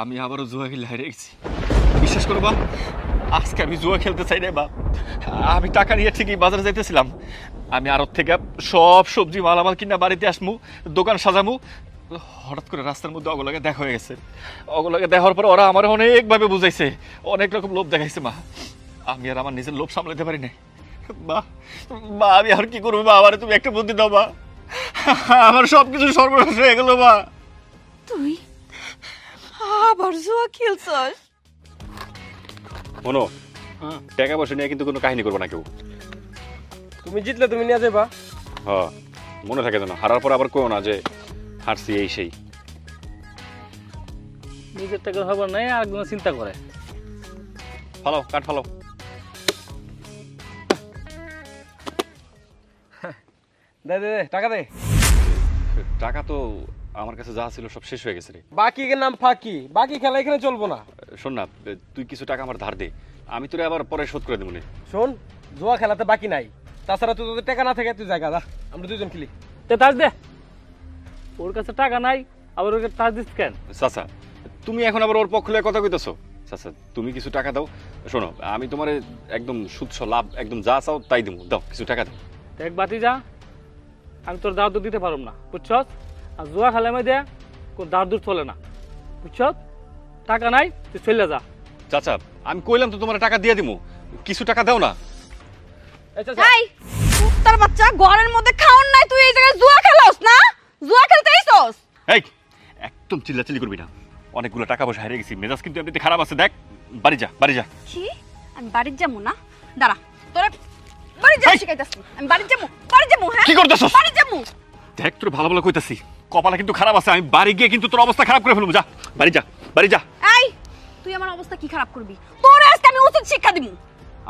আমি আবারও জুয়া খেলে হেরে গেছি। বিশ্বাস করো বাপ, আজকে আমি জুয়া খেলতে চাই না বাপ। আমি টাকা নিয়ে ঠিকই বাজারে যাইতেছিলাম, আমি আড়ত থেকে সব সবজি মালামাল কিনা বাড়িতে আসমু, দোকান সাজামু। হঠাৎ করে রাস্তার মধ্যে অগলাগে দেখা হয়ে গেছে। অগলাগে দেখার পর ওরা আমার অনেকভাবে বুঝাইছে, অনেক রকম লোভ দেখাইছে মা। আমি আর আমার নিজের লোভ সামলাতে পারি না মা। মা আমি আর কি করবো মা, আমার তুমি একটা বুদ্ধি দাও মা। আমার সবকিছু সর্বনাশ হয়ে গেল মা। তুই আবার জুয়া খেলছস? শোনো, টাকা পয়সা নিয়ে কিন্তু কোনো কাহিনী করবো না কেউ। তুমি জিতলে তুমি নিয়ে যাবা। হ্যাঁ, মনে থাকে যেন, হারার পর আবার কেউ না যে হারছি এই সেই। নিজের টাকার খবর নাই, আরেকজন চিন্তা করে। ফালো, কাঠ ফালো। দে দে দে, টাকা দে। টাকা তো আমার কাছে যা ছিল সব শেষ হয়ে গেছে রে। বাকি নাম ফাঁকি, বাকি খেলা এখানে চলবো না। শোন না, তুই কিছু টাকা আমার ধার দে, আমি তোরে আবার পরে শোধ করে দেবো। শোন, জুয়া খেলাতে বাকি নাই, তাছাড়া তুই তোদের টাকা না থাকে তুই জায়গা যা, আমরা দুজন খেলি। তে তাজ দে, ওর কাছে টাকা নাই আবার ওকে তাজ দিস কেন? চাচা, তুমি এখন আবার ওর পক্ষ হয়ে কথা কইতেছো। চাচা তুমি কিছু টাকা দাও। শোনো, আমি তোমার একদম সুদসহ লাভ একদম যা চাও তাই দেবো, দাও কিছু টাকা দাও। দেখ বাতি যা, আমি তোর দাঁড় দূর দিতে পারব না, বুঝছস? আর জুয়া খেলে আমি দেয়া কোন দাঁড় দূর চলে না, বুঝছস? টাকা নাই তুই চলে যা। চাচা আমি কইলাম তো তোমার টাকা দিয়ে দিমু, কিছু টাকা দাও না। এই কুত্তার বাচ্চা, ঘরের মধ্যে খাওন নাই, তুই এই জায়গায় জুয়া খেলস না? জুয়া খেলতে আইছস? এই একদম চিল্লাচিল্লি করবি না, অনেকগুলো টাকা পয়সা হারিয়ে গেছি, মেজাজ কিন্তু এমনিতে খারাপ আছে। দেখ বাড়ি যা, বাড়ি যা। কি? আমি বাড়ির যাবো না? দাঁড়া, তোরা বাড়ি যা শিখাইতাছি। আমি বাড়ি যাবো, বাড়ি যাবো। হ্যাঁ কি করতেছস? বাড়ি যাবো। দেখ তোর ভালো ভালো কইতাছি, কপালে কিন্তু খারাপ আছে, আমি বাড়ি গিয়ে কিন্তু তোর অবস্থা খারাপ করে ফেলবো। যা বাড়ি যা, বাড়ি যা। এই তুই আমার অবস্থা কি খারাপ করবি? তোর আজকে আমি উচিত শিক্ষা দিব।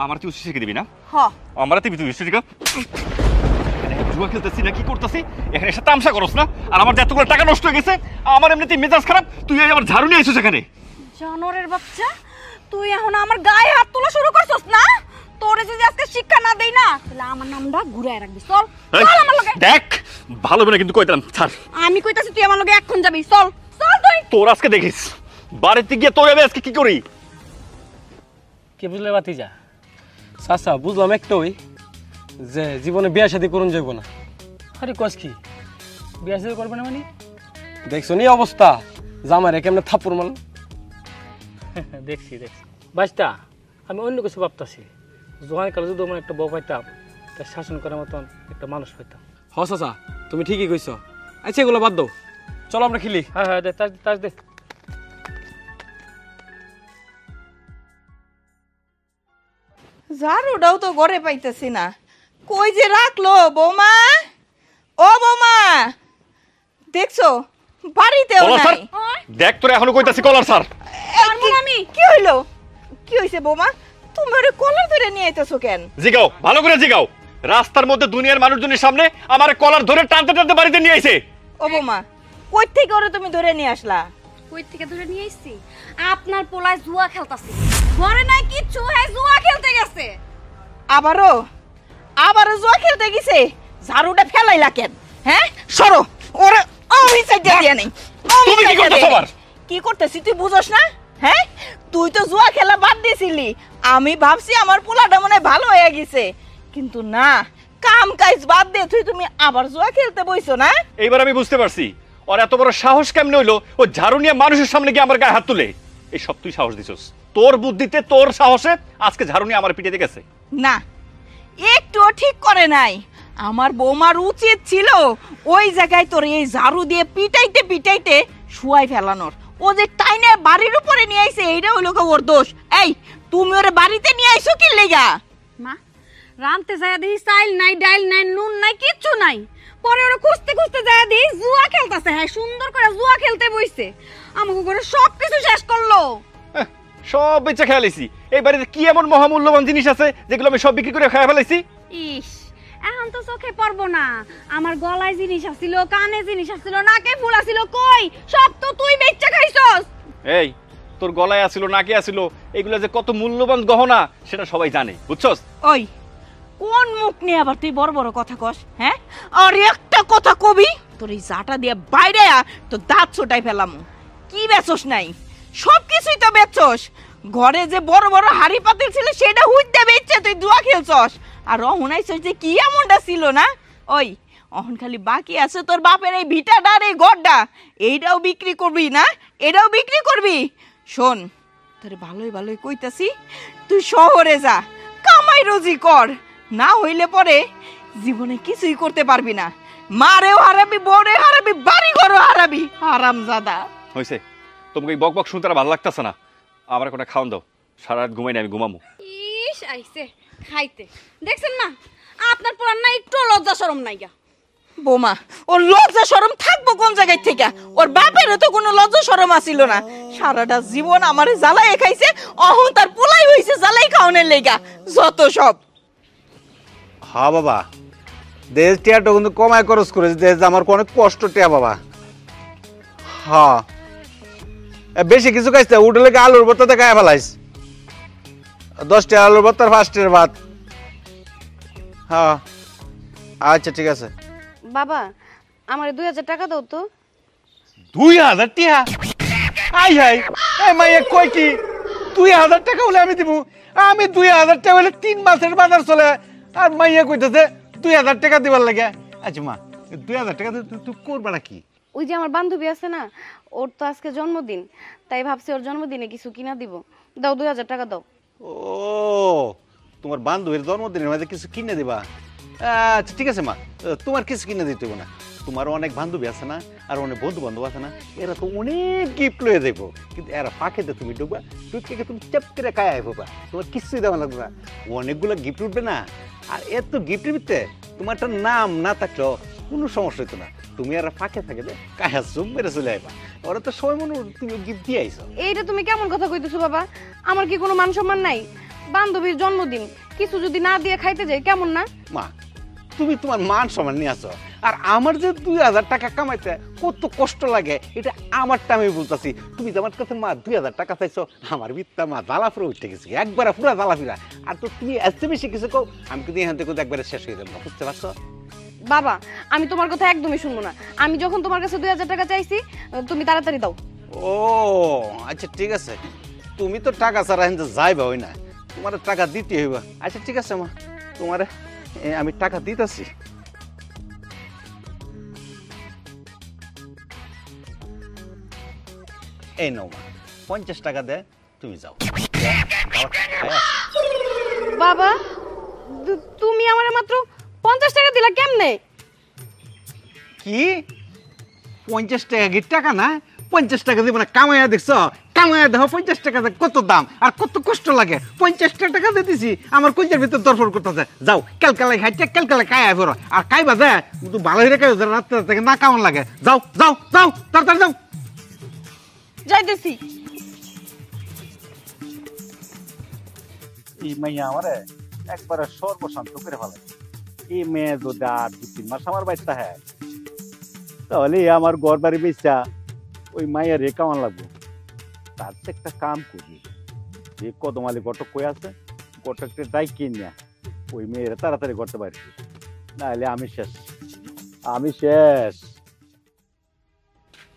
আমার তুই উচিত শিখে দিবি না? হ, আমার তুই শিখা। জুয়া খেলতেছি না কি করতেছি, এখানে এসে তামসা করস না। আর আমার যে এতগুলো টাকা নষ্ট হয়ে গেছে, আমার এমনিতেই মেজাজ খারাপ, তুই আবার ঝাড়ু নিয়ে এসেছিস এখানে। জানোরের বাচ্চা, তুই এখন আমার গায়ে হাত তোলা শুরু করছস না? তোরে যদি আজকে শিক্ষা না দেই না, তাহলে আমার নামটা ঘুরায় রাখবি। চল চল আমার লগে। দেখ ভালো হবে না কিন্তু কইতাম, ছাড়। আমি কইতাছি তুই আমার লগে এখন যাবি। চল চল তুই। তোর আজকে দেখিস বাড়িতে গিয়ে তোর আমি আজকে কি করি। কে বুঝলে বাতি যা? চাচা বুঝলাম একটাই, যে জীবনে বিয়ে শাদী করুন যাইব না। আরে কস কি বিয়া শাদী করবে না মানে? দেখছো নি অবস্থা, জামাইরে কেমনে থাপ্পড় মারল। দেখছি দেখছি বাসটা, আমি অন্য কিছু ভাবতাছি। জোয়ান কালে যদি আমার একটা বউ পাইতাম, তার শাসন করার মতন একটা মানুষ পাইতাম। হ চাচা, তুমি ঠিকই কইছো। আচ্ছা এগুলো বাদ দাও, চলো আমরা খেলি। হ্যাঁ হ্যাঁ দে, তাজ তাজ দে। ঝাড়ুটাও তো ঘরে পাইতেছি না, কই যে রাখলো বৌমা? ও বৌমা, দেখছো বাড়িতেও কলার স্যার, নাই। দেখ তোরে এখনো কইতাছি কলার স্যার। আমি কি হইলো? কি হইছে বৌমা? তুমি ওরে কলার ধরে নিয়ে আইতাছো কেন? জিগাও, ভালো করে জিগাও। রাস্তার মধ্যে দুনিয়ার মানুষজনের সামনে আমার কলার ধরে টানতে টানতে বাড়িতে নিয়ে আইছে। ও বৌমা, কই থেকে ওরে তুমি ধরে নিয়ে আসলা? কই থেকে ধরে নিয়ে আইছি? আপনার পোলায় জুয়া খেলতাছে। ঘরে নাই কিচ্ছু, হ্যাঁ জুয়া খেলতে গেছে। আবারও জুয়া খেলতে গেছে? ঝাড়ুটা ফেলাইলা কেন? হ্যাঁ সরো, ওরে আমি সাইডে দিয়া নেই। তুমি কি করতেছ আবার? কি করতেছি তুই বুঝোস না? হ্যাঁ তুই তো জুয়া খেলা বাদ দিয়েছিলি, আমি ভাবছি আমার পোলাটা মনে হয় ভালো হয়ে গেছে, কিন্তু না, কাম কাজ বাদ দিয়ে তুমি আবার জুয়া খেলতে বইছো না? এইবার আমি বুঝতে পারছি ওর এত বড় সাহস কেমনে হইলো, ও ঝাড়ু নিয়ে মানুষের সামনে গিয়ে আমার গায়ে হাত তুলে। এই সব তুই সাহস দিছস, তোর বুদ্ধিতে তোর সাহসে আজকে ঝাড়ু নিয়ে আমার পিঠে গেছে। না, একটুও ঠিক করে নাই। আমার বৌমার উচিত ছিল ওই জায়গায় তোর এই ঝাড়ু দিয়ে পিটাইতে পিটাইতে শুয়াই ফেলানোর। ও যে টাইনে বাড়ির উপরে নিয়ে আইছে, এইটা হইলো ওর দোষ। এই তুমি ওরে বাড়িতে নিয়ে আইছো কি লেগা? মা রানতে যায় দেখি চাইল নাই, ডাইল নাই, নুন নাই, কিচ্ছু নাই। পরে ওরা খুঁজতে খুঁজতে যায় দেখি জুয়া খেলতেছে। হ্যাঁ সুন্দর করে জুয়া খেলতে বইছে, আমাকে করে সবকিছু শেষ করলো। সব বেচা খেয়ালাইছি। এই বাড়িতে কি এমন মহামূল্যবান জিনিস আছে যেগুলো আমি সব বিক্রি করে খাওয়া ফেলাইছি? ইস, এখন তো চোখে পড়বো না। আমার গলায় জিনিস আছিল, কানে জিনিস আছিল, নাকে ফুল আছিল, কই সব তো তুই বেচা খাইছস। এই তোর গলায় আছিল, নাকে আছিল, এগুলো যে কত মূল্যবান গহনা সেটা সবাই জানে, বুঝছস? ওই কোন মুখ নিয়ে আবার তুই বড় বড় কথা কস? হ্যাঁ আর একটা কথা কবি তোর এই জাটা দিয়ে বাইরে তো দাঁত ছোটাই ফেলাম। কি বেচোস নাই? সবকিছুই তো বেচোস। ঘরে যে বড় বড় হাড়ি পাতিল ছিল সেটা হুইতে বেচছে তুই জুয়া খেলছস। আর অহন আইছস যে কি এমনটা ছিল না? ওই অহন খালি বাকি আছে তোর বাপের এই ভিটাটা আর এই ঘরটা, এইটাও বিক্রি করবি না? এটাও বিক্রি করবি? শোন, তোরে ভালোই ভালোই কইতাছি, তুই শহরে যা, কামাই রুজি কর, না হইলে পরে জীবনে কিছুই করতে পারবি না। মারেও হারাবি, বউরে হারাবি, বাড়ি ঘরও হারাবি, হারামজাদা। হয়েছে, তোমাকে এই বক বক শুনতে আর ভালো লাগতেছে না। আমার একটা খাওয়ান দাও, সারা রাত ঘুমাই না, আমি ঘুমামো। ইস আইছে খাইতে, দেখছেন না আপনার পুরান না একটু লজ্জা শরম নাই গা। বোমা, ওর লজ্জা শরম থাকবো কোন জায়গায় থেকে? ওর বাপেরও তো কোনো লজ্জা শরম আসিল না। সারাটা জীবন আমারে জ্বালাই খাইছে, অহন তার পোলাই হইছে জ্বালাই খাওয়ানোর লেগা। যত সব। হ্যাঁ বাবা, দেশ টিয়াটা কিন্তু কমায় খরচ করেছে, দেশ আমার অনেক কষ্ট টিয়া বাবা। হ্যাঁ, বেশি কিছু খাইছে, উঠে লেগে আলুর ভর্তাতে খায় ফেলাইস। 10 টা আলুর ভর্তার 5 টার ভাত। হ্যাঁ আচ্ছা ঠিক আছে। বাবা আমার 2000 টাকা দাও তো। 2000 টিয়া? আই হাই, এই মাইয়া কই কি 2000 টাকা হলে আমি দিব? আমি 2000 টাকা হলে 3 মাসের বাজার চলে, আর মাইয়া কইতেছে 2000 টাকা দিবার লাগে। আচ্ছা মা, 2000 টাকা তুই করবা না কি? ওই যে আমার বান্ধবী আছে না, ওর তো আজকে জন্মদিন, তাই ভাবছি ওর জন্মদিনে কিছু কিনা দিব। দাও 2000 টাকা দাও। ও, তোমার বান্ধবীর জন্মদিনের মাঝে কিছু কিনে দিবা? আচ্ছা ঠিক আছে মা, তোমার কিছু কিনে দিতে হবে না। তোমার অনেক বান্ধবী আছে না, আর অনেক বন্ধু বান্ধব আছে না, এরা তো অনেক গিফট লয়ে দেবো, কিন্তু এরা ফাঁকেতে তুমি ঢুকবা, ঢুকে তুমি চাপ করে কায় আইবা, তোমার কিছুই দেওয়া লাগবে না। অনেকগুলো গিফট উঠবে না, আর এত গিফটের ভিতরে তোমার একটা নাম না থাকলেও কোনো সমস্যা হইতো না। তুমি আর ফাঁকে থাকে যে কায়া চুপ মেরে চলে আইবা, ওরা তো সময় মনে তুমি গিফট দিয়ে আইছো। এইটা তুমি কেমন কথা কইতেছো বাবা? আমার কি কোনো মান সম্মান নাই? বান্ধবীর জন্মদিন, কিছু যদি না দিয়ে খাইতে যাই কেমন না? মা, তুমি তোমার মান সম্মান নিয়ে আসো, আর আমার যে 2000 টাকা কামাইতে কত কষ্ট লাগে এটা আমারটা আমি বলতেছি। তুমি যে আমার কাছে মা 2000 টাকা চাইছো, আমার বিত্তা মা জ্বালা ফুরে উঠে গেছি, একবারে পুরা জ্বালা ফিরা। আর তো তুমি এত বেশি কিছু কও, আমি কিন্তু এখান থেকে একবারে শেষ হয়ে যাবো, বুঝতে পারছো? বাবা আমি তোমার কথা একদমই শুনবো না। আমি যখন তোমার কাছে 2000 টাকা চাইছি, তুমি তাড়াতাড়ি দাও। ও আচ্ছা ঠিক আছে, তুমি তো টাকা ছাড়া এখান যাইবা হই না, তোমার টাকা দিতে হইব। আচ্ছা ঠিক আছে মা, তোমার আমি টাকা দিতেছি। এই নাও মা, 50 টাকা দে, তুমি যাও। বাবা তুমি আমার মাত্র 50 টাকা দিলা কেমনে? কি 50 টাকা? কি টাকা না? 50 টাকা দিব না? কামাইয়া দেখছো? কামাইয়া দেখো 50 টাকা কত দাম আর কত কষ্ট লাগে। 50 টাকা দিয়ে দিছি, আমার কলজের ভিতর দরফর করতেছে। যাও ক্যালকালাই খাইতে ক্যালকালাই খাইয়া ফেরো, আর খাইবা যে কিন্তু ভালো হয়ে খাই, রাত্রে থেকে না কেমন লাগে। যাও যাও যাও, তাড়াতাড়ি যাও। যাইতেছি। এই মাইয়া আমারে একবারে সর্বশান্ত করে ফেলে। এই মেয়ে যদি আর 2-3 মাস আমার বাচ্চা হ্যাঁ, তাহলে আমার ঘর বাড়ি বেচা ওই মাইয়া রে কেমন লাগবো। তার তো একটা কাম করি, যে কদমালি গটক কই আছে, গটকটা ডাইকে নিয়ে ওই মেয়েরা তাড়াতাড়ি করতে পারি, নাহলে আমি শেষ, আমি শেষ।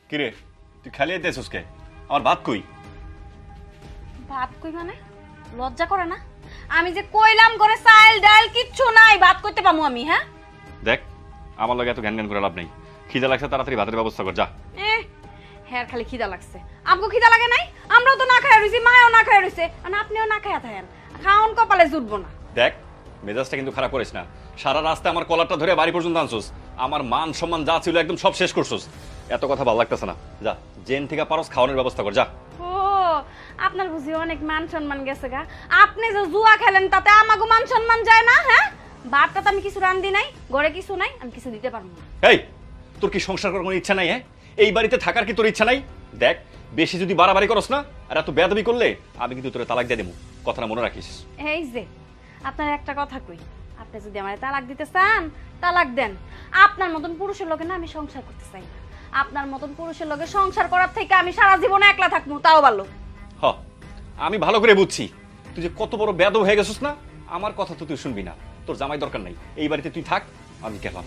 কিরে তুই খালি আইতেছিস কে? আমার ভাত কই? ভাত কই মানে? লজ্জা করে না? আমি যে কইলাম করে চাল ডাল কিচ্ছু নাই, ভাত কইতে পামু আমি? হ্যাঁ দেখ, আমার লগে এত জ্ঞান জ্ঞান করে লাভ নেই। খিদা লাগছে, তাড়াতাড়ি ভাতের ব্যবস্থা কর, যা। হ্যাঁ খালি খিদা লাগছে। আমগো খিদা লাগে নাই? আমরাও তো না খাইয়া রইছি, মায়ও না খাইয়া রইছে, আর আপনিও না খাইয়া থাকেন। খাওন কপালে জুটবো না। দেখ মেজাজটা কিন্তু খারাপ করিস না। সারা রাস্তা আমার কলারটা ধরে বাড়ি পর্যন্ত আনছোস, আমার মান সম্মান যা ছিল একদম সব শেষ করছোস। এত কথা ভালো লাগতেছে না, যা জেন থেকে পারস খাওয়ানোর ব্যবস্থা কর, যা। ও আপনার বুঝি অনেক মান সম্মান গেছে গা? আপনি যে জুয়া খেলেন তাতে আমাগো মান সম্মান যায় না? হ্যাঁ, ভাতটা তো আমি কিছু রান্ধি নাই, ঘরে কিছু নাই, আমি কিছু দিতে পারবো না। এই তোর কি সংসার করার কোনো ইচ্ছা নাই? হ্যাঁ, এই বাড়িতে থাকার কি তোর ইচ্ছা নাই? দেখ বেশি যদি বাড়াবাড়ি করস না, আর এত বেয়াদবি করলে আমি কিন্তু তোরে তালাক দিয়ে দেবো, কথাটা মনে রাখিস। এই যে আপনার একটা কথা কই, আপনি যদি আমার তালাক দিতে চান তালাক দেন। আপনার মতন পুরুষের লগে না আমি সংসার করতে চাই না। আপনার মতন পুরুষের লগে সংসার করার থেকে আমি সারা জীবনে একলা থাকবো, তাও ভালো। হ, আমি ভালো করে বুঝছি তুই যে কত বড় বেয়াদব হয়ে গেছিস না। আমার কথা তো তুই শুনবি না, তোর জামাই দরকার নাই, এই বাড়িতে তুই থাক, আমি গেলাম।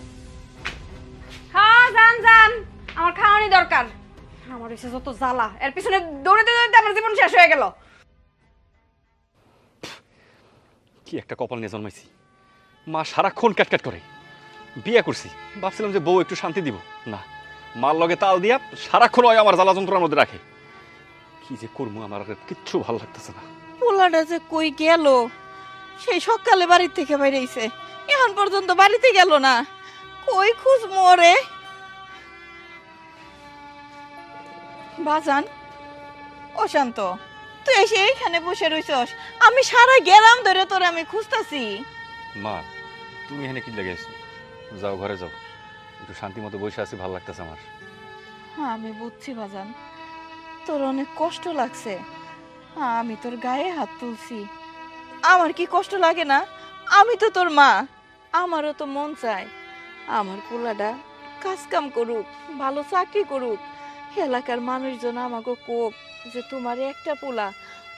হ্যাঁ যান যান, আমার খাওয়ানি দরকার। আমার এসে যত জ্বালা, এর পিছনে দৌড়াতে দৌড়াতে আমার জীবন শেষ হয়ে গেল। কি একটা কপাল নিয়ে জন্মাইছি, মা সারাক্ষণ ক্যাটক্যাট করে। বিয়ে করছি, ভাবছিলাম যে বউ একটু শান্তি দিব, না, মার লগে তাল দিয়া সারাক্ষণ ওই আমার জ্বালা যন্ত্রণার মধ্যে রাখে। কি যে করবো, আমার আর কিচ্ছু ভালো লাগতেছে না। পোলাটা যে কই গেল, সেই সকালে বাড়ির থেকে বাইরেছে, এখন পর্যন্ত বাড়িতে গেল না, কই খুঁজ মরে। বাজান, অশান্ত, তুই এসে এইখানে বসে রইছস, আমি সারা গ্রাম ধরে তোরে আমি খুঁজতাছি। মা, তুমি এখানে কি লেগে আছো? যাও ঘরে যাও, একটু শান্তি মতো বসে আছি, ভালো লাগতেছে আমার। হ্যাঁ আমি বুঝছি বাজান, তোর অনেক কষ্ট লাগছে। হ্যাঁ আমি তোর গায়ে হাত তুলছি, আমার কি কষ্ট লাগে না? আমি তো তোর মা, আমারও তো মন চায় আমার পোলাটা কাজ কাম করুক, ভালো চাকরি করুক, এলাকার মানুষজন আমাকে কোক যে তোমার একটা পোলা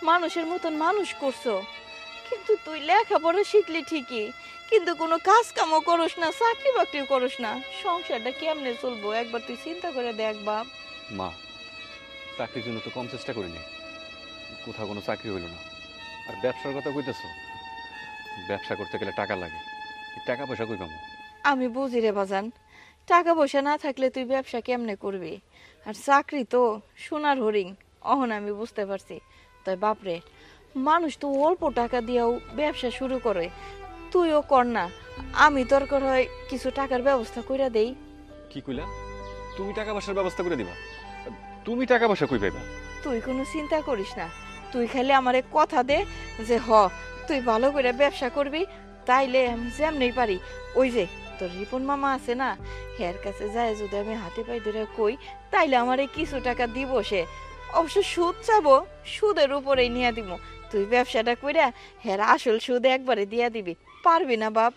মানুষের মতন মানুষ করছো। কিন্তু তুই লেখাপড়া শিখলি ঠিকই, কিন্তু কোনো কাজ কামও করস না, চাকরি বাকরিও করস না, সংসারটা কেমনে চলবো একবার তুই চিন্তা করে দেখ বাপ। মা, চাকরির জন্য তো কম চেষ্টা করিনি, কোথাও কোনো চাকরি হইল না। আর ব্যবসার কথা কইতেছো, ব্যবসা করতে গেলে টাকা লাগে, এই টাকা পয়সা কই পাবো? আমি বুঝি রে বাজান, টাকা পয়সা না থাকলে তুই ব্যবসা কেমনে করবি? আর চাকরি তো সোনার হরিণ, অহন আমি বুঝতে পারছি। তাই বাপরে, মানুষ তো অল্প টাকা দিয়েও ব্যবসা শুরু করে, তুইও কর না, আমি দরকার হয় কিছু টাকার ব্যবস্থা কইরা দেই। কি কইলা? তুমি টাকা পয়সার ব্যবস্থা করে দিবা? তুমি টাকা পয়সা কই পাইবা? তুই কোনো চিন্তা করিস না, তুই খালি আমারে কথা দে যে তুই ভালো করে ব্যবসা করবি, তাইলে আমি যেমনি পারি, ওই যে তোর রিপন মামা আছে না, হের কাছে যায় যদি আমি হাতে পাই ধরে কই, তাইলে আমারে কিছু টাকা দিব সে, অবশ্য সুদ চাবো, সুদের উপরেই নিয়ে দিব, তুই ব্যবসাটা কইরা হের আসল সুদ একবারে দিয়া দিবি, পারবি না বাপ?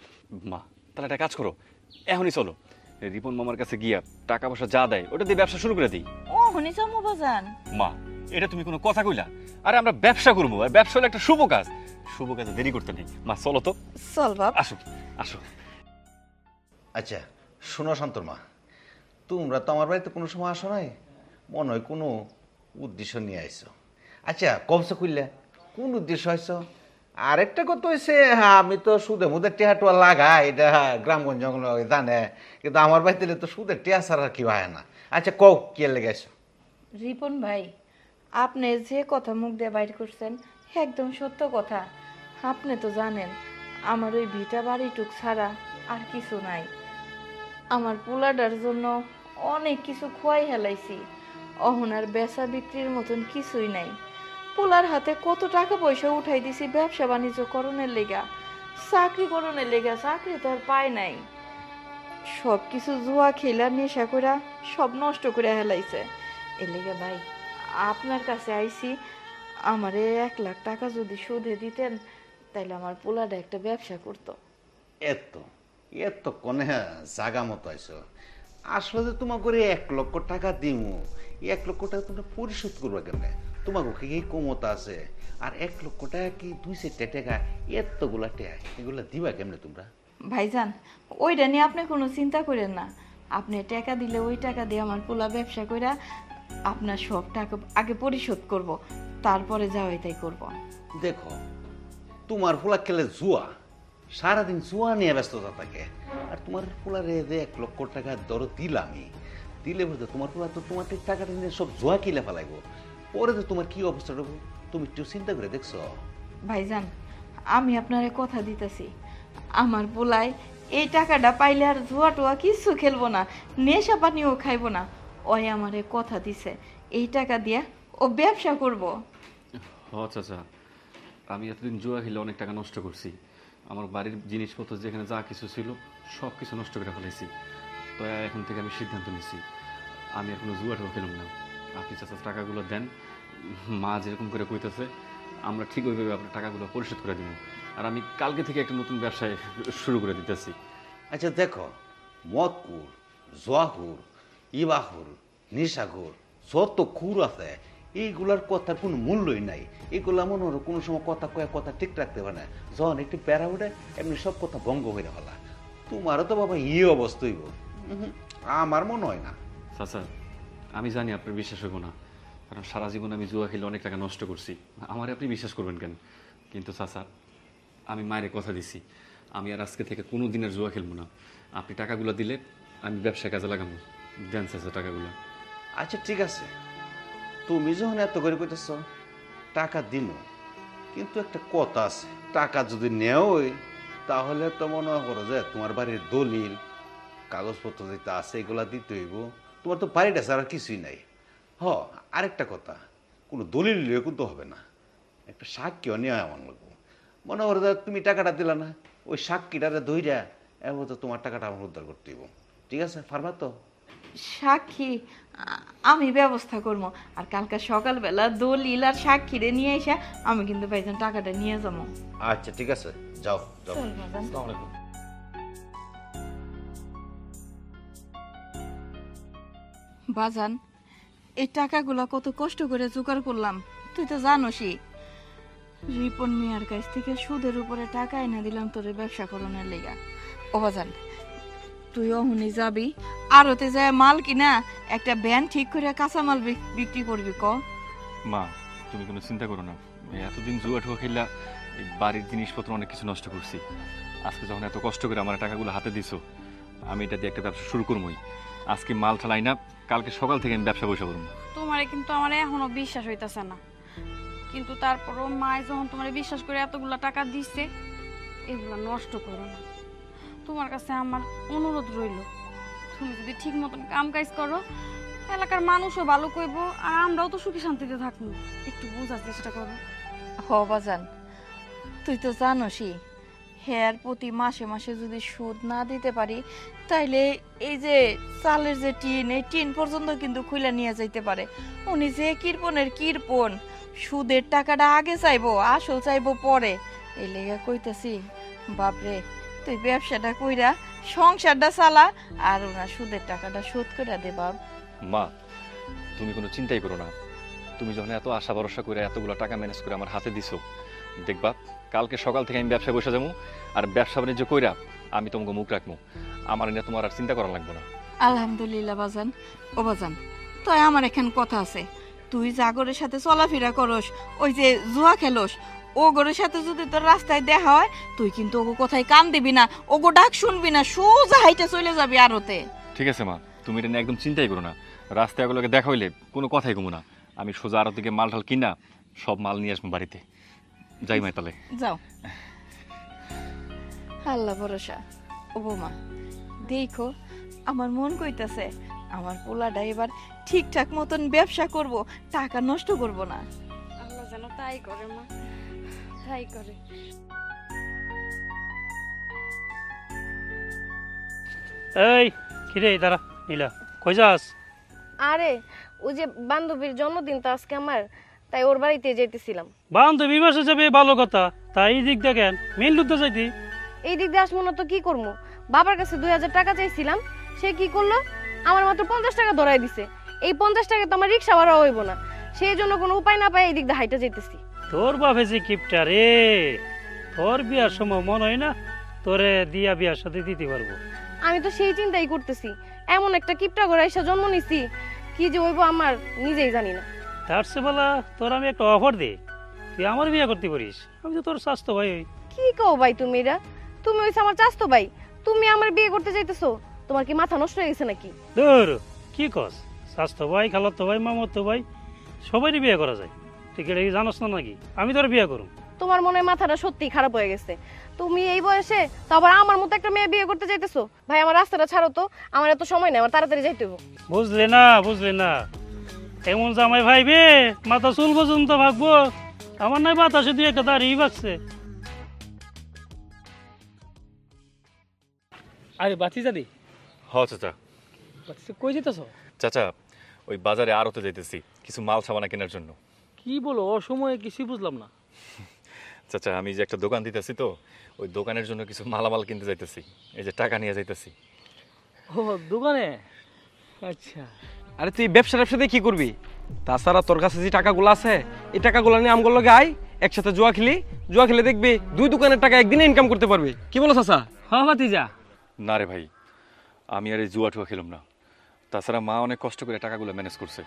মা, তাহলে একটা কাজ করো, এখনই চলো রিপন মামার কাছে গিয়া টাকা পয়সা যা দেয় ওটা দিয়ে ব্যবসা শুরু করে দিই। ও হনি চামু বাজান। মা, এটা তুমি কোনো কথা কইলা? আরে আমরা ব্যবসা করবো, আর ব্যবসা হলো একটা শুভ কাজ, শুভ কাজে দেরি করতে নেই। মা চলো তো। চল বাপ। আসো আসো। আচ্ছা শোনো শান্তর মা, তোমরা তো আমার বাড়িতে কোনো সময় আসো নাই, মনে হয় কোনো উদ্দেশ্য নিয়ে আইছো। আচ্ছা কমসে কইলে কোন উদ্দেশ্য আইছো? আরেকটা কথা হয়েছে, হ্যাঁ আমি তো সুদে মুদের টেহাটুয়া লাগাই, এটা গ্রামগঞ্জ জানে, কিন্তু আমার বাড়িতে তো সুদের টেহা ছাড়া কি হয় না। আচ্ছা কও কে লেগে আইছো? রিপন ভাই, আপনি যে কথা মুখ দিয়ে বাইর করছেন একদম সত্য কথা। আপনি তো জানেন আমার ওই ভিটা বাড়িটুক ছাড়া আর কিছু নাই। আমার পোলাডার জন্য অনেক কিছু খোয়াই হেলাইছি, অহন আর বেচা বিক্রির মতন কিছুই নাই। পোলার হাতে কত টাকা পয়সা উঠাই দিছি ব্যবসা বাণিজ্য করণের লেগা, চাকরি করণের লেগা, চাকরি তো আর পায় নাই। সব কিছু জুয়া খেলা নেশা করা সব নষ্ট করে হেলাইছে। এর লেগে ভাই আপনার কাছে আইছি, আমারে 1 লাখ টাকা যদি সুদে দিতেন তাইলে আমার পোলাটা একটা ব্যবসা করতো। এত এত কোনে জাগা মতো আইছো, আসলে যে তোমাকে করে 1 লক্ষ টাকা দিমু, 1 লক্ষ টাকা তোমরা পরিশোধ করবা কেমনে? তোমাকে কি ক্ষমতা আছে? আর 1 লক্ষ টাকা কি 2-4টা টাকা, এতগুলা টাকা এগুলা দিবা কেমনে তোমরা? ভাইজান ওইটা নিয়ে আপনি কোনো চিন্তা করেন না, আপনি টাকা দিলে ওই টাকা দিয়ে আমার পোলা ব্যবসা কইরা আপনার সব টাকা আগে পরিশোধ করব, তারপরে যাওয়াই তাই করব। দেখো তোমার পোলা খেলে জুয়া, সারাদিন জুয়া নিয়ে ব্যস্ততা থাকে, আর তোমার পোলারে 1 লক্ষ টাকা ধরো দিলামই, দিলে বলতে তোমার পোলা তো তোমার টাকাটা নিয়ে সব জুয়া কিলে ফেলাইবো, পরে তো তোমার কি অবস্থা হবে তুমি একটু চিন্তা করে দেখছো? ভাইজান আমি আপনারে কথা দিতেছি, আমার পোলায় এই টাকাটা পাইলে আর জুয়া টুয়া কিছু খেলবো না, নেশা পানিও খাইবো না। ওই আমারে কথা দিছে এই টাকা দিয়া ও ব্যবসা করব। আচ্ছা আচ্ছা, আমি এতদিন জুয়া খেলে অনেক টাকা নষ্ট করছি, আমার বাড়ির জিনিসপত্র যেখানে যা কিছু ছিল সব কিছু নষ্ট করে ফেলেছি। তো এখন থেকে আমি সিদ্ধান্ত নিচ্ছি আমি আর কোনো জুয়া টুয়া খেলাম না। আপনি চাচা টাকাগুলো দেন, মা যেরকম করে কইতেছে আমরা ঠিক ওইভাবে আপনার টাকাগুলো পরিশোধ করে দিব, আর আমি কালকে থেকে একটা নতুন ব্যবসায় শুরু করে দিতেছি। আচ্ছা দেখো, মদকুর, জোয়াকুর, ইবাহুর, নিশাকুর, যত খুর আছে এইগুলার কথার কোনো মূল্যই নাই। এগুলা মনে হলো কোনো সময় কথা কয়ে কথা ঠিক রাখতে পারে না, যখন একটু প্যারা উঠে এমনি সব কথা ভঙ্গ হয়ে ফেলা। তোমারও তো বাবা অবস্থা হইব, আমার মনে হয় না। চাচা আমি জানি আপনার বিশ্বাস হইব না, কারণ সারা জীবন আমি জুয়া খেলে অনেক টাকা নষ্ট করছি। আমারে আপনি বিশ্বাস করবেন কেন? কিন্তু চাচা, আমি মায়ের কথা দিছি, আমি আর আজকে থেকে কোনো দিনের জুয়া খেলবো না। আপনি টাকাগুলো দিলে আমি ব্যবসায় কাজে লাগাবো। দেন চাচা টাকাগুলো। আচ্ছা ঠিক আছে, তুমি যখন এত করে কইতেছ টাকা দিন, কিন্তু একটা কথা আছে, টাকা যদি নেওই তাহলে তো মনে করো যে তোমার বাড়ির দলিল কাগজপত্র যেটা আছে এগুলা দিতে হইব। তোমার তো বাড়িটা ছাড়া কিছুই নাই। আরেকটা কথা, কোনো দলিল নিয়ে কিন্তু হবে না, একটা সাক্ষীও নেওয়া আমার লাগবো। মনে করো যে তুমি টাকাটা দিলা না, ওই সাক্ষীটারে ধইরা এবার তো তোমার টাকাটা আমার উদ্ধার করতে হইব। ঠিক আছে, পারবা তো? সাক্ষী আমি ব্যবস্থা করবো। আর কালকে সকালবেলা দলিল আর সাক্ষীরে নিয়ে এসে আমি কিন্তু ভাইজান টাকাটা নিয়ে যাবো। আচ্ছা ঠিক আছে, যাও যাও। চল ভাইজান। আসসালামু আলাইকুম। বাজান, এই টাকাগুলা কত কষ্ট করে জোগাড় করলাম, তুই তো জানোসই। রিপন মিয়ার কাছ থেকে সুদের উপরে টাকা এনে দিলাম তোরে ব্যবসা করণের লেগা। ও বাজান, তুই অহনি যাবি আরতে যায় মাল কিনা একটা ভ্যান ঠিক করে কাঁচামাল বিক্রি করবি। মা, তুমি কোনো চিন্তা করো না। এতদিন জুয়া ঠুয়া খেললা, এই বাড়ির জিনিসপত্র অনেক কিছু নষ্ট করছি। আজকে যখন এত কষ্ট করে আমার টাকাগুলো হাতে দিছো, আমি এটা দিয়ে একটা ব্যবসা শুরু করবোই। আজকে মাল ঠালাই না, কালকে সকাল থেকে আমি ব্যবসা বসে করবো। তোমারে কিন্তু আমার এখনো বিশ্বাস হইতাছে না, কিন্তু তারপরও মায় যখন তোমারে বিশ্বাস করে এতগুলা টাকা দিচ্ছে, এগুলা নষ্ট করো না। তোমার কাছে আমার অনুরোধ রইল, তুমি যদি ঠিক মতন কাম কাজ করো, এলাকার মানুষও ভালো কইব, আর আমরাও তো সুখী শান্তিতে থাকবো। একটু বোঝার চেষ্টা করো। বাজান, তুই তো জানোসই হেয়ার প্রতি মাসে মাসে যদি সুদ না দিতে পারি, তাইলে এই যে চালের যে টিন, এই টিন পর্যন্ত কিন্তু খুলে নিয়ে যাইতে পারে। উনি যে কৃপণের কৃপণ, সুদের টাকাটা আগে চাইবো, আসল চাইবো পরে। এই লেগে কইতেছি, বাপরে তুই ব্যবসাটা কইরা সংসারটা চালা, আর ওনার সুদের টাকাটা শোধ করে দে বাপ। মা, তুমি কোনো চিন্তাই করো না। তুমি যখন এত আশা ভরসা করে এতগুলো টাকা ম্যানেজ করে আমার হাতে দিছো, দেখবা কালকে সকাল থেকে আমি ব্যবসায় বসে যাবো, আর ব্যবসা বাণিজ্য কইরা আমি তোমাকে মুখ রাখবো। আমার নিয়ে তোমার আর চিন্তা করা লাগবে না। আলহামদুলিল্লাহ বাজান। ও বাজান, তাই আমার এখন কথা আছে, তুই জাগরের সাথে চলাফেরা করস, ওই যে জুয়া খেলোস, ও গরের সাথে যদি তোর রাস্তায় দেখা হয়, তুই কিন্তু ওগো কথায় কান দিবি না, ওগো ডাক শুনবি না, সোজা হাইটে চলে যাবি আরতে। ঠিক আছে মা, তুমি এটা নিয়ে একদম চিন্তাই করো না। রাস্তায় ওগুলোকে দেখা হইলে কোনো কথাই কমো না। আমি সোজা আরো থেকে মাল ঠাল কিনা সব মাল নিয়ে আসবো বাড়িতে। যাই মাই তাহলে। যাও। আল্লাহ ভরসা। ও বৌমা, দেখো আমার মন কইতাছে আমার পোলাটা এবার ঠিকঠাক মতন ব্যবসা করব, টাকা নষ্ট করব না। আল্লাহ যেন তাই করে মা, তাই করে। এই কিরে দাঁড়া, নীলা কই যাস? আরে ওই যে বান্ধবীর জন্মদিন তো আজকে আমার, তাই ওর বাড়িতে যেতেছিলাম। বান্ধবী বাসা যাবে ভালো কথা, তাই এই দিক দেখেন মেন লুদ্ধ যাইতি। এই দিক দিয়ে আসবো না তো কি করবো? বাবার কাছে 2000 টাকা চাইছিলাম, সে কি করলো, আমার মাত্র 50 টাকা ধরাই দিছে। এই 50 টাকা তো আমার রিক্সা ভাড়া হইব না, সেই জন্য কোনো উপায় না পাই এই দিক দিয়ে হাইটা যেতেছি। তোর বাপে যে কিপটা রে, তোর বিয়ার সময় মনে হয় না তোরে দিয়া বিয়ার সাথে দিতে পারবো। আমি তো সেই চিন্তাই করতেছি, এমন একটা কিপটা ঘরে এসে জন্ম নিছি, কি যে হইব আমার নিজেই জানি না। তার সে বলা তোর আমি একটা অফার দে, তুই আমার বিয়ে করতে পারিস, আমি তো তোর স্বাস্থ্য ভাই হই। কি কও ভাই তুমি এরা? তুমি হইছ আমার চাস্তো ভাই, তুমি আমার বিয়ে করতে যাইতেছো? তোমার কি মাথা নষ্ট হয়ে গেছে নাকি? দূর কি কস, স্বাস্থ্য ভাই, খালাতো ভাই, মামাতো ভাই সবারই বিয়ে করা যায়, তুই কি জানোস না নাকি? আমি তোর বিয়ে করুম। তোমার মনে হয় মাথাটা সত্যিই খারাপ হয়ে গেছে। তুমি এই বয়সে তো আবার আমার মতো একটা মেয়ে বিয়ে করতে চাইতেছো? ভাই আমার রাস্তাটা ছাড়ো তো, আমার এত সময় নেই, আমার তাড়াতাড়ি যাইতে হবে। বুঝলে না, বুঝলে না, এমন জামাই ভাইবে মাথা চুল পর্যন্ত ভাগবো, আমার নাই বাতাসে দুই একটা দাঁড়িয়ে ভাগছে। আরে বাতি জানি হ চাচা। কই যেতেছ? চাচা, ওই বাজারে আরতে যাইতেছি কিছু মাল সাবানা কেনার জন্য। কি বলো, অসময়ে কিছুই বুঝলাম না। চাচা, আমি যে একটা দোকান দিতেছি, তো ওই দোকানের জন্য কিছু মালামাল কিনতে যাইতেছি, এই যে টাকা নিয়ে যাইতেছি। ও দোকানে? আচ্ছা। আরে তুই ব্যবসা ব্যবসাতে কি করবি? তাছাড়া তোর কাছে যে টাকাগুলো আছে, এই টাকাগুলো নিয়ে আমগুলো লগে আয়, একসাথে জুয়া খেলে দেখবি দুই দোকানের টাকা একদিনে ইনকাম করতে পারবি। কি বলো চাচা? হ্যাঁ ভাতিজা। না রে ভাই, আমি আর এই জুয়া টুয়া খেলাম না। তাছাড়া মা অনেক কষ্ট করে টাকাগুলো ম্যানেজ করছে।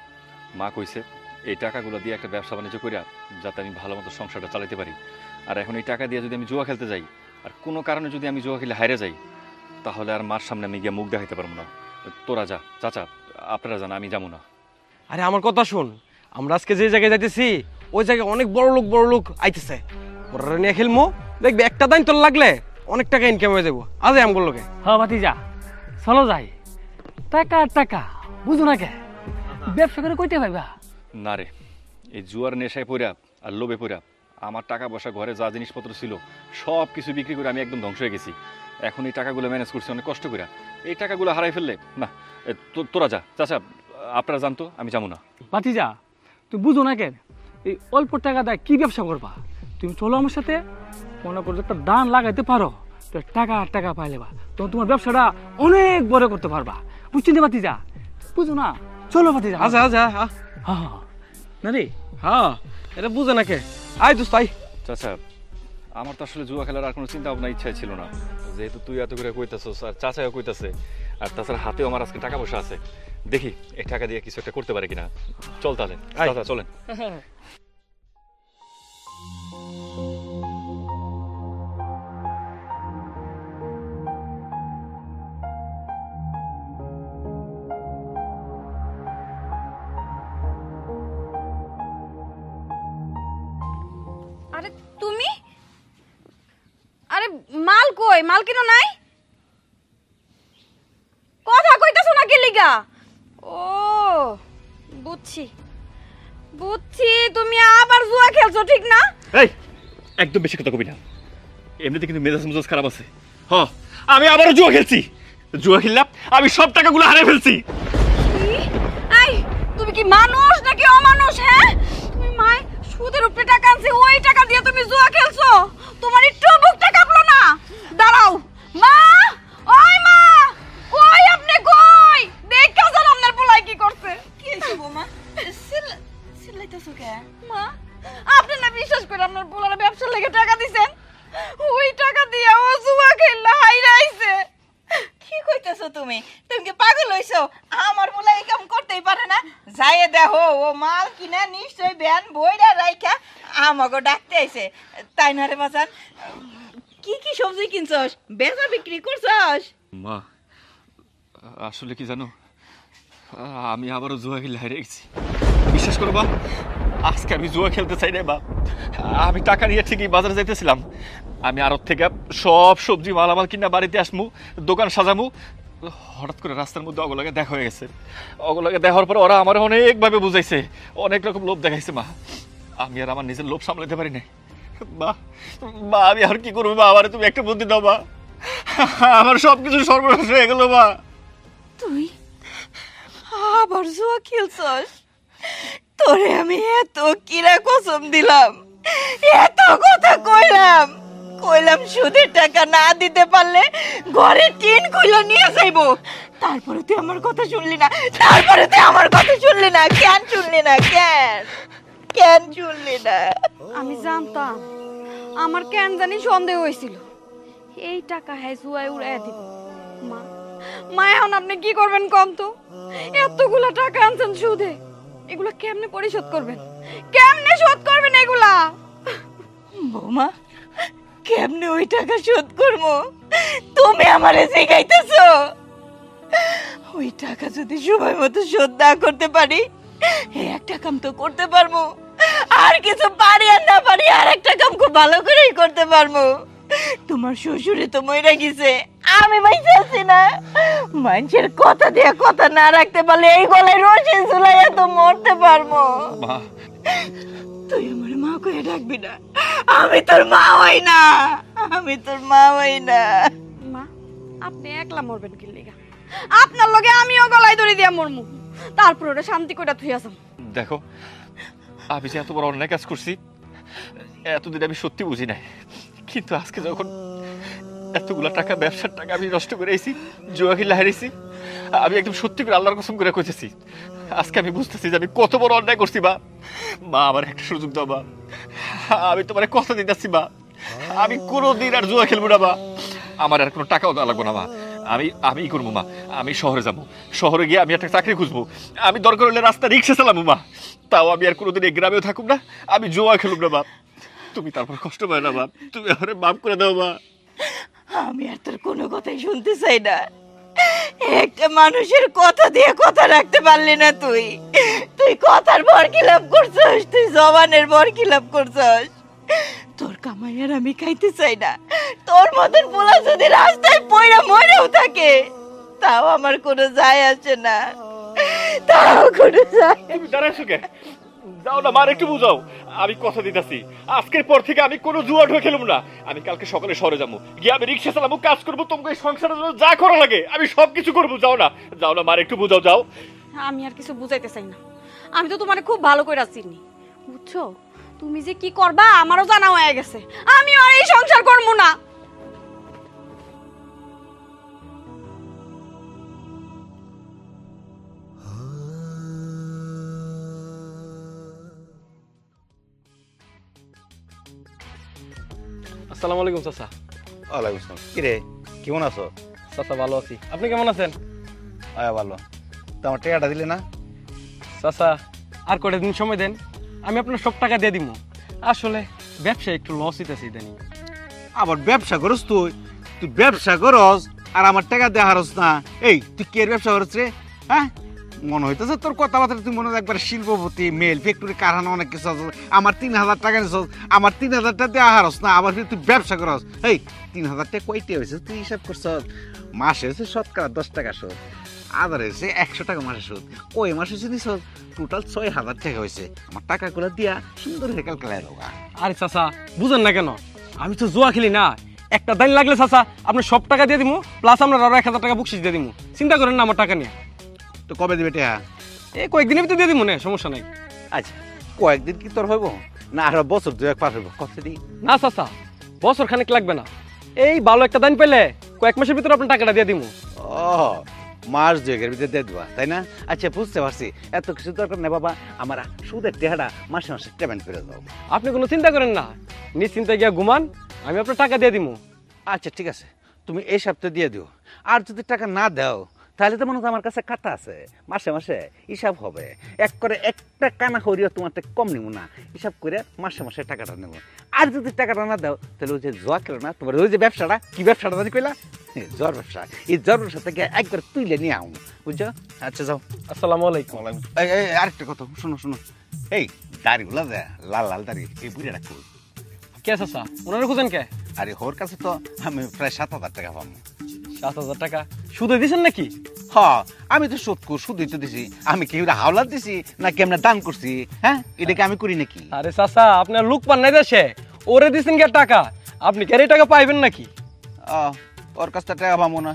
মা কইছে এই টাকাগুলো দিয়ে একটা ব্যবসা বাণিজ্য করিয়া যাতে আমি ভালো মতো সংসারটা চালাতে পারি। আর এখন এই টাকা দিয়ে যদি আমি জুয়া খেলতে যাই, আর কোনো কারণে যদি আমি জুয়া খেলে হারে যাই, তাহলে আর মার সামনে আমি গিয়ে মুখ দেখাতে পারবো না। তোরা যা, চাচা আপনারা যান, আমি যাবো না। আরে আমার কথা শুন, আমরা আজকে যে জায়গায় যাইতেছি ওই জায়গায় অনেক বড় লোক আইতেছে। ওরা নিয়ে খেলবো, দেখবি একটা দাইন তোর লাগলে অনেক টাকা ইনকাম হয়ে যাবো। আজ আমগুলো লোকে হ্যাঁ ভাতিজা, চলো যাই। টাকা টাকা বুঝো না কে, ব্যবসা করে কইতে পাইবা না রে, এই জুয়ার নেশায় পড়া আর লোভে পড়া আমার টাকা পয়সা ঘরে যা জিনিসপত্র ছিল সব কিছু বিক্রি করে আমি একদম ধ্বংস হয়ে গেছি। এখন এই টাকাগুলো ম্যানেজ করছি অনেক কষ্ট করে, এই টাকাগুলো হারাই ফেললে না। তোরা যা, চাচা আপনারা জানতো, আমি যাবো না। ভাতিজা তুমি বুঝো না কেন, এই অল্প টাকা দেয় কি ব্যবসা করবা? তুমি চলো আমার সাথে, মনে করো একটা দান লাগাইতে পারো, তো টাকা আর টাকা পাইলেবা, তখন তোমার ব্যবসাটা অনেক বড় করতে পারবা। বুঝছি না ভাতিজা? বুঝো না? চলো ভাতিজা। আচ্ছা আচ্ছা, হ্যাঁ হ্যাঁ না রে, হ্যাঁ এটা বুঝে না কে। আয় দোস্ত আয়। চাচা আমার তো আসলে জুয়া খেলার আর কোনো চিন্তা ভাবনা ইচ্ছাই ছিল না, যেহেতু তুই এত করে কইতেছস আর চাচাও কইতাছে, আর তাছাড়া হাতেও আমার আজকে টাকা পয়সা আছে, দেখি এই টাকা দিয়ে কিছু একটা করতে পারে কিনা। চল তাহলে চাচা, চলেন। আরে তুমি, আরে মাল কই? মাল কিনো নাই? কথা কইতাছো না কি লিগা? ও বুঝছি বুঝছি, তুমি আবার জুয়া খেলছো, ঠিক না? এই একদম বেশি কথা কবি না, এমনিতে কিন্তু মেজাজ মেজাজ খারাপ আছে। হ্যাঁ আমি আবারও জুয়া খেলছি, জুয়া খেললাম, আমি সব টাকাগুলো হারিয়ে ফেলছি। এই তুমি কি মানুষ নাকি অমানুষ? হ্যাঁ, তুমি মাই সুদের উপরে টাকা আনছে, ওই টাকা দিয়ে তুমি জুয়া খেলছো? তোমার একটু বুকটা কাঁপলো না? দাঁড়াও মা, ওই মা, কই আপনি কই? দেখা যান আপনার পোলাই কি করছে। কি হইছে বৌমা? চিল্লাইতেছো কে? মা, আপনি না বিশ্বাস করে আপনার পোলার ব্যবসার লেগে টাকা দিছেন, ওই টাকা দিয়ে ও জুয়া খেললা হাইরা আইছে। কি কইতেছো তুমি? তুমি কি পাগল হইছো? আমার বলে এই কাম করতেই পারে না? যাইয়ে দেখো, ও মাল কিনা নিশ্চয় ভ্যান বইরা রাইখা আমাকে ডাকতে আইছে, তাই না রে বাজান? কি কি সবজি কিনছস? বেচা বিক্রি করছস? মা আসলে কি জানো, আমি আবারও জুয়া খেলে হারিয়ে গেছি। বিশ্বাস করো বা, আজকে আমি জুয়া খেলতে চাই না বা। আমি টাকা নিয়ে ঠিকই বাজারে যাইতেছিলাম, আমি আড়ত থেকে সব সবজি মালামাল কিনা বাড়িতে আসমু, দোকান সাজামু, হঠাৎ করে রাস্তার মধ্যে অগলাগে দেখা হয়ে গেছে। অগলাগে দেখার পর ওরা আমার অনেকভাবে বুঝাইছে, অনেক রকম লোভ দেখাইছে। মা আমি আর আমার নিজের লোভ সামলাতে পারি না। মা মা আমি আর কি করবো? মা আমার তুমি একটা বুদ্ধি দাও মা, আমার সবকিছু সর্বনাশ হয়ে গেল। মা তুই আবার জুয়া খেলছস? তোরে আমি এত কিরা কসম দিলাম, এত কথা কইলাম সুদের টাকা না দিতে পারলে ঘরে টিন কইলা নিয়ে যাইবো, তারপরে তুই আমার কথা শুনলি না, কেন শুনলি না? কেন শুনলি না? আমি জানতাম, আমার কেন জানি সন্দেহ হয়েছিল এই টাকা হ্যাঁ জুয়ায় উড়াইয়া দিব। মা মা এখন আপনি কি করবেন কম তো? এতগুলা টাকা আনছেন সুদে, এগুলা কেমনে পরিশোধ করবেন? কেমনে শোধ করবেন এগুলা? বৌমা, কেমনে ওই টাকা শোধ করবো তুমি আমারে শিখাইতেছো? ওই টাকা যদি সময় মতো শোধ না করতে পারি, একটা কাম তো করতে পারবো, আর কিছু পারি আর না পারি আর একটা কাম খুব ভালো করেই করতে পারবো। তোমার শ্বশুরে তো মইরা গেছে, আমি বাইসে আছি না। মানুষের কথা দিয়ে কথা না রাখতে পারলে এই গলায় রশি ঝুলাইয়া তো মরতে পারবো। তুই আমার মা কয়ে ডাকবি না, আমি তোর মা হই না। মা আপনি একলা মরবেন কি লিগা? আপনার লগে আমিও গলায় দড়ি দিয়া মরমু, তারপর ওটা শান্তি কইরা থুই আসাম। দেখো আমি যে এত বড় অন্যায় কাজ করছি এতদিন আমি সত্যি বুঝি নাই, কিন্তু আজকে যখন এতগুলা টাকা ব্যবসার টাকা আমি নষ্ট করে আইছি, জুয়া খেলে হারিয়েছি, আমি একদম সত্যি করে আল্লাহর কসম করে কইতেছি আজকে আমি বুঝতেছি যে আমি কত বড় অন্যায় করছি। মা মা আমার একটা সুযোগ দাও মা, আমি তোমার কথা দিতেছি মা, আমি কোনোদিন আর জুয়া খেলবো না মা, আমার আর কোনো টাকাও দেওয়া লাগবো না মা, আমি করবো মা, আমি শহরে যাবো, শহরে গিয়ে আমি একটা চাকরি খুঁজবো, আমি দরকার হলে রাস্তা রিক্সা চালাবো মা, তাও আমি আর কোনোদিন এই গ্রামেও থাকুক না, আমি জুয়া খেলুক না বাপ। তুমি তারপর কষ্ট পায় না বাপ, তুমি আমার মাফ করে দাও মা। আমি আর তোর কোনো কথাই শুনতে চাই না। একটা মানুষের কথা দিয়ে কথা রাখতে পারলি না তুই। তুই কথার বর খিলাপ করছস, তুই জবানের বর খিলাপ করছস। তোর কামাই আর আমি খাইতে চাই না। তোর মতন পোলা যদি রাস্তায় পয়রা মরেও থাকে তাও আমার কোনো যায় আসে না, তাও কোনো যায়। তুমি দাঁড়াইছো কে? যাও না মার, একটু বুঝাও। আমি কথা দিতেছি, আজকের পর থেকে আমি কোনো জুয়া ঢুকে খেলবো না। আমি কালকে সকালে শহরে যাবো, গিয়ে আমি রিক্সা চালাবো, কাজ করবো, তোমাকে এই সংসারের জন্য যা করা লাগে আমি সবকিছু করবো। যাও না, যাও না মার, একটু বুঝাও, যাও। আমি আর কিছু বুঝাইতে চাই না, আমি তো তোমারে খুব ভালো করে চিনি, বুঝছো? তুমি যে কি করবা আমারও জানা হয়ে গেছে, আমি আর এই সংসার করবো না। আসসালামু আলাইকুম চাচা। ওয়ালাইকুম আসসালাম। কিরে কেমন আছো? চাচা ভালো আছি, আপনি কেমন আছেন? আয়া ভালো। তো আমার টাকাটা দিলে না? চাচা আর কয়টা দিন সময় দেন, আমি আপনার সব টাকা দিয়ে দিব। আসলে ব্যবসায় একটু লস হইতেছে ইদানিং। আবার ব্যবসা করস তুই? তুই ব্যবসা করস আর আমার টাকা দেওয়া হারস না? এই তুই কে ব্যবসা করছ রে? হ্যাঁ, মনে হইতেছে তোর কথাবার্তা তুই মনে হয় একবার শিল্পপতি, মেল ফ্যাক্টরি, কারখানা অনেক কিছু আছে। আমার 3,000 টাকা নিছ, আমার 3,000 টাকা দেওয়া হারস না, আবার তুই ব্যবসা করস। এই 3,000 টাকা কয়টা হয়েছে তুই হিসাব করছ? মাসে হয়েছে শতকরা 10 টাকা সুদ, আদার হয়েছে 100 টাকা মাসে সুদ, ওই মাসে হচ্ছে নিছ টোটাল 6,000 টাকা হয়েছে। আমার টাকাগুলো দিয়া সুন্দর হয়ে ক্যালকুলেট হোক। আরে চাচা বুঝেন না কেন, আমি তো জুয়া খেলি না। একটা দাইন লাগলে চাচা আপনার সব টাকা দিয়ে দিব, প্লাস আমরা আরো 1,000 টাকা বকশিশ দিয়ে দিব। চিন্তা করেন না আমার টাকা নিয়ে। তো কবে দিবে টাকা? এই কয়েকদিনের ভিতরে দিয়ে দিব, না সমস্যা নাই। আচ্ছা, কয়েকদিন কি তোর হইব না আরো বছর 2-1 পার হইব? কত দিন? না চাচা, বছর খানিক লাগবে না, এই ভালো একটা দাইন পেলে কয়েক মাসের ভিতরে আপনার টাকাটা দিয়ে দিব। ও, মাস 2-1 ভিতরে দিয়ে দেবা, তাই না? আচ্ছা বুঝতে পারছি, এত কিছু দরকার নেই বাবা, আমার সুদের টাকাটা মাসে মাসে পেমেন্ট করে দাও। আপনি কোনো চিন্তা করেন না, নিশ্চিন্তে গিয়া ঘুমান, আমি আপনার টাকা দিয়ে দিব। আচ্ছা ঠিক আছে, তুমি এই সপ্তাহে দিয়ে দিও। আর যদি টাকা না দাও তাহলে তো মনে হয় আমার কাছে খাতা আছে, মাসে মাসে হিসাব হবে, এক করে একটা কানা করিও তোমার থেকে কম নিব না, হিসাব করে মাসে মাসে টাকাটা নেব। আর যদি টাকাটা না দাও তাহলে ওই যে জোয়া খেলো না, তোমার ওই যে ব্যবসাটা, কি ব্যবসাটা জানি কইলা? জ্বর ব্যবসা, এই জ্বর ব্যবসা থেকে একবার তুইলে নিয়ে আও, বুঝছো? আচ্ছা যাও। আসসালামু আলাইকুম। আরেকটা কথা শোনো শোনো, এই দাড়িগুলা দে, লাল লাল দাড়ি, এই বুড়ে রাখো। কে চাচা, ওনারা খুঁজেন কে? আরে ওর কাছে তো আমি প্রায় 7,000 টাকা পাবো। 7,000 টাকা সুদে দিছেন নাকি? হ্যাঁ, আমি তো সুদই তো দিছি। আমি কি হাওলাত দিছি নাকি আমরা দান করছি? হ্যাঁ, এটা কি আমি করি নাকি? আরে চাচা, আপনার লোক পান নাই দেশে, ওরে দিছেন কে টাকা? আপনি কে টাকা পাইবেন নাকি? ওর কাছ থেকে টাকা পাবো না,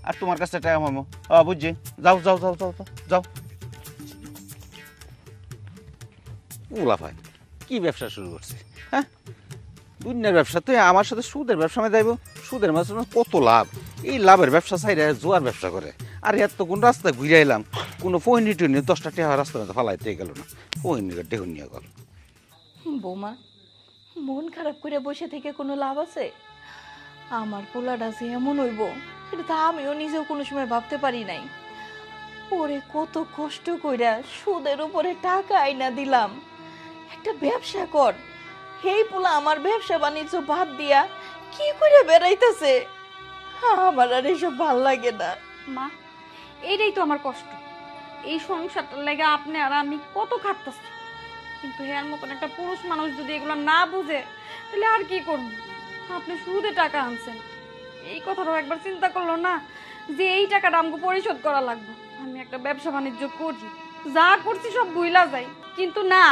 আর তোমার কাছ থেকে টাকা পাবো। বুঝছি, যাও যাও যাও যাও যাও যাও। ওলা ভাই কি ব্যবসা শুরু করছে? হ্যাঁ, দুনিয়ার ব্যবসা তো আমার সাথে সুদের ব্যবসা আমি যাইব। সুদের মাঝে কত লাভ, এই লাভের ব্যবসা চাইলে জোয়ার ব্যবসা করে। আর এত কোন রাস্তা ঘুরে এলাম, কোনো ফহিনি টহিনি 10টা টাকা রাস্তার মধ্যে ফালাইতে গেল না, ফহিনি টেহুন নিয়ে গেল। বৌমা, মন খারাপ করে বসে থেকে কোনো লাভ আছে? আমার পোলাটা যে এমন হইব এটা তো আমিও নিজেও কোনো সময় ভাবতে পারি নাই। ওরে কত কষ্ট কইরা সুদের উপরে টাকা আইনা দিলাম, একটা ব্যবসা কর। হেই পোলা আমার ব্যবসা বাণিজ্য বাদ দিয়া কি করে বেড়াইতেছে। আমার আর এসব ভাল লাগে না। মা, এইটাই তো আমার কষ্ট, এই সংসারটার লাগে আপনি আর আমি কত খাটতেছি, কিন্তু এর মতন একটা পুরুষ মানুষ যদি এগুলো না বুঝে তাহলে আর কি করব? আপনি সুদে টাকা আনছেন, এই কথাটাও একবার চিন্তা করলো না যে এই টাকাটা আমাকে পরিশোধ করা লাগবে। আমি একটা ব্যবসা বাণিজ্য করি, যা করছি সব ভুইলা যাই, কিন্তু না,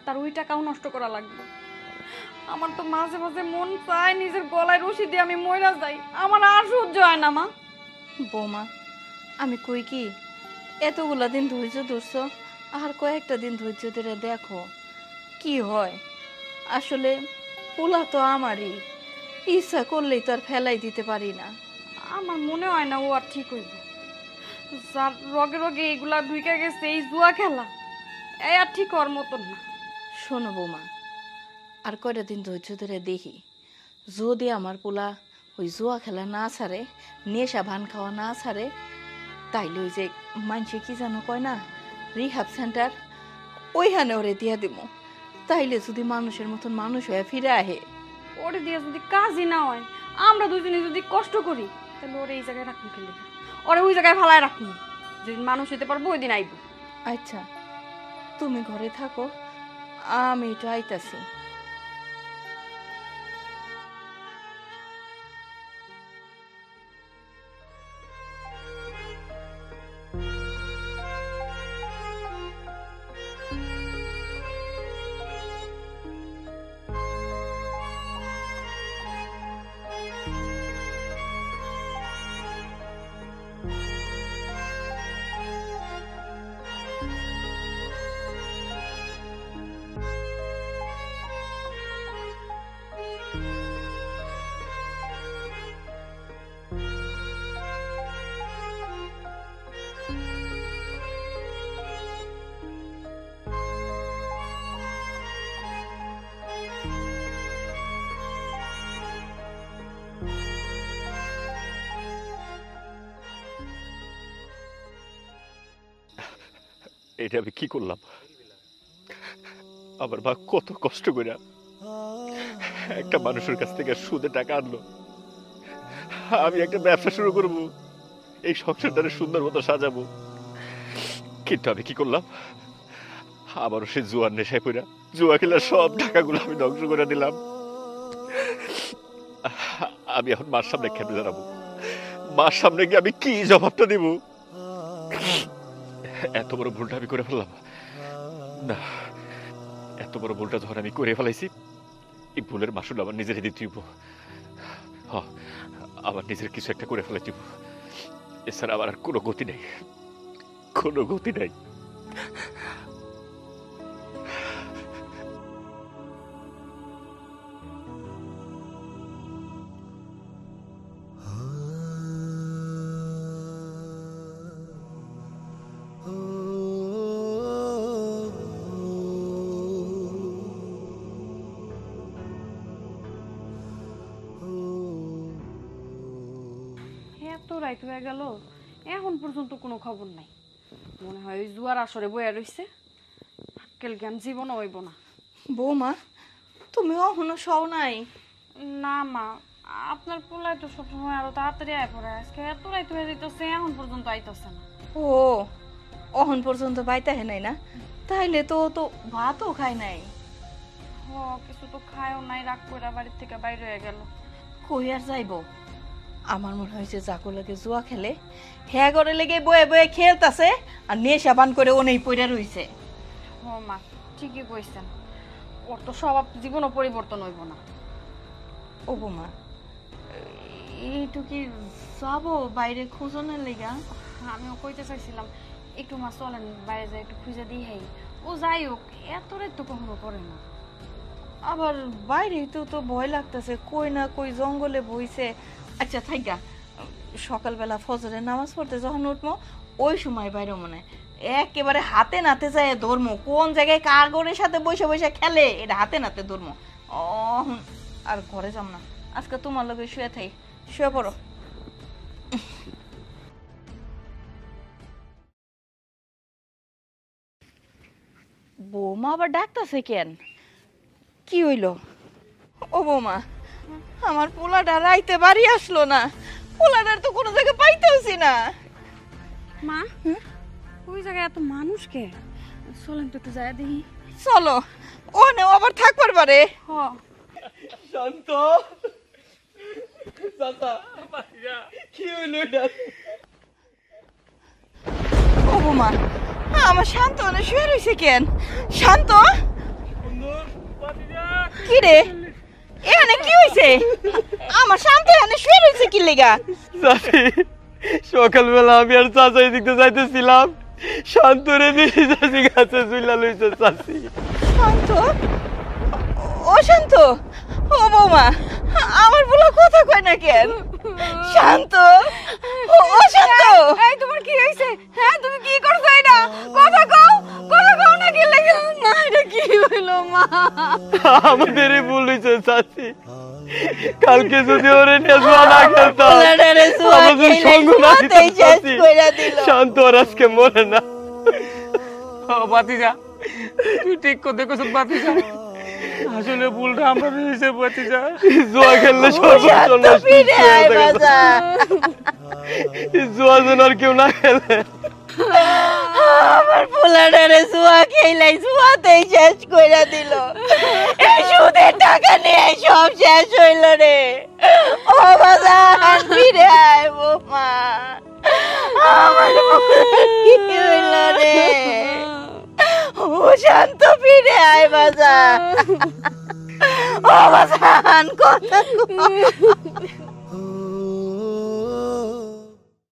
তার ওই টাকাও নষ্ট করা লাগবে। আমার তো মাঝে মাঝে মন চায় নিজের গলায় রশি দিয়ে আমি মইরা যাই, আমার আর সহ্য হয় না। মা, বৌমা, আমি কই কি এতগুলা দিন ধৈর্য ধরছ, আর কয়েকটা দিন ধৈর্য ধরে দেখো কি হয়। আসলে পোলা তো আমারই, ইচ্ছা করলেই তো আর ফেলাই দিতে পারি না। আমার মনে হয় না ও আর ঠিক হইব। যার রগে রগে এইগুলা ঢুকে গেছে, এই জুয়া খেলা, এই আর ঠিক হওয়ার মতন না। শোনো বৌমা, আর কয়টা দিন ধৈর্য ধরে দেখি, যদি আমার পোলা ওই জুয়া খেলা না ছাড়ে, নেশা ভান খাওয়া না ছাড়ে, তাইলে ওই যে মানুষে কি জানো কয় না, রিহাব সেন্টার, ওইখানে ওরে দিয়া দিব। তাইলে যদি মানুষের মতন মানুষ হয়ে ফিরে আহে। ওরে দিয়ে যদি কাজই না হয়, আমরা দুজনে যদি কষ্ট করি, তাহলে ওরে এই জায়গায় রাখুন খেলে, ওরে ওই জায়গায় ফালায় রাখুন। যেদিন মানুষ হইতে পারবো ওই দিন আইব। আচ্ছা, তুমি ঘরে থাকো, আমি একটু আইতাছি। এটা আমি কি করলাম? আমার মা কত কষ্ট করে একটা মানুষের কাছ থেকে সুদে টাকা আনলো, আমি একটা ব্যবসা শুরু করব, এই সংসারটারে সুন্দর মতো সাজাবো। কিন্তু আমি কি করলাম? আবারও সে জুয়ার নেশায় পড়া জুয়া খেলার সব টাকাগুলো আমি ধ্বংস করে দিলাম। আমি এখন মার সামনে খেপে দাঁড়াবো, মার সামনে গিয়ে আমি কি জবাবটা দিব? এত বড় ভুলটা আমি করে ফেললাম না। এত বড় ভুলটা যখন আমি করে ফেলাইছি, এই ভুলের মাসুল আমার নিজেরই দিতে হইব। আমার নিজের কিছু একটা করে ফেলাই দিব, এছাড়া আমার আর কোনো গতি নেই, কোনো গতি নেই। এত রাইত হয়ে গেল, এখন পর্যন্ত কোনো খবর নাই। মনে হয় ওই জুয়ার আসরে বইয়া রইছে, আক্কেল জ্ঞান জীবনও হইব না। বৌমা, তুমি এখনো শও নাই? না মা, আপনার পোলায় তো সবসময় আরো তাড়াতাড়ি আয় পড়ে, আজকে এত রাইত হয়ে যেতেছে, এখন পর্যন্ত আইতাছে না। ও, অহন পর্যন্ত বাইতে হে নাই না? তাইলে তো তো ভাতও খায় নাই। হ, কিছু তো খায়ও নাই, রাগ করে বাড়ির থেকে বাইরে হয়ে গেল। কই আর যাইব? আমার মনে হয়েছে যাকো লাগে জুয়া খেলে, হ্যাঁ করে লেগে বয়ে বয়ে খেলতাছে আর নেশা পান করে ও নেই পড়ে রইছে। হ মা, ঠিকই কইছেন, ওর তো স্বভাব জীবনও পরিবর্তন হইব না। ও বৌমা, এইটু কি যাবো বাইরে খোঁজনের লেগা? আমিও কইতে চাইছিলাম, একটু মা চলেন বাইরে যাই, একটু খুঁজে দিই। হাই ও যাই হোক, এত রাত তো কখনো করে না। আবার বাইরে তো তো ভয় লাগতেছে, কই না কই জঙ্গলে বইছে। আচ্ছা থাইকা, সকালবেলা ফজরের নামাজ পড়তে যখন উঠবো ওই সময় বাইরে মনে একেবারে হাতে নাতে যায় ধর্ম, কোন জায়গায় কার গরের সাথে বসে বসে খেলে এটা হাতে নাতে ধর্ম। আর ঘরে যাম না, আজকে তোমার লগে শুয়ে থাই, শুয়ে পড়ো। বৌমা আবার ডাকতেছে কেন? কি হইল? ও বৌমা, আমার পোলাটা রাইতে বাড়ি আসলো না, পোলাটার তো কোনো জায়গায় পাইতেছি না। মা, ওই জায়গায় এত মানুষকে, চলেন তো একটু যায় দেখি। চলো, ও নেও আবার থাকবার পারে। হ, শান্ত চাচা, কি হইল এটা? ও বৌমা, আমার শান্ত না শুয়ে রয়েছে কেন? শান্ত, কি রে এখানে কি হয়েছে? আমার শান্ত এখানে শুয়ে রয়েছে কি লেগা? চাচি, সকালবেলা আমি আর চাচা এদিকে যাইতেছিলাম, শান্তরে নিয়ে চাচি গাছে ঝুলা লইছে। চাচি, শান্ত, ও শান্ত, ও বৌমা, আমার বলা কথা কয় না কেন? শান্ত, ও শান্ত, এই তোমার কি হইছে? হ্যাঁ তুমি কি করছো এটা? কথা কও না, কি লাগে মা? এটা কি হইলো মা? আমাদেরই ভুল হয়েছে চাচি, কালকে যদি ওরে নিয়ে জুয়া না খেলতাম পোলাটারে জুয়া আমাদের খেলে সঙ্গ না দিত জুয়াতেই শেষ চাচি। কইরা দিল। শান্ত আর আজকে মরে না। ও বাতিজা, তুই ঠিক করে দেখছ বাতিজা, আসলে ভুলটা আমরা হয়েছে বাতিজা। জুয়া খেললে সর্বোচ্চ নষ্ট ফিরে আয় বাজার। জুয়া যেন আর কেউ না খেলে। আমার পোলাটারে জুয়া খেলাই জুয়াতেই শেষ কইরা দিল। এই সুদের টাকা নিয়ে সব শেষ হইল রে। ও বাজার ফিরে আয় বৌমা, আমার পোলার কি হইল রে? ও শান্ত ফিরে আয় বাজার। ও বাজার কথা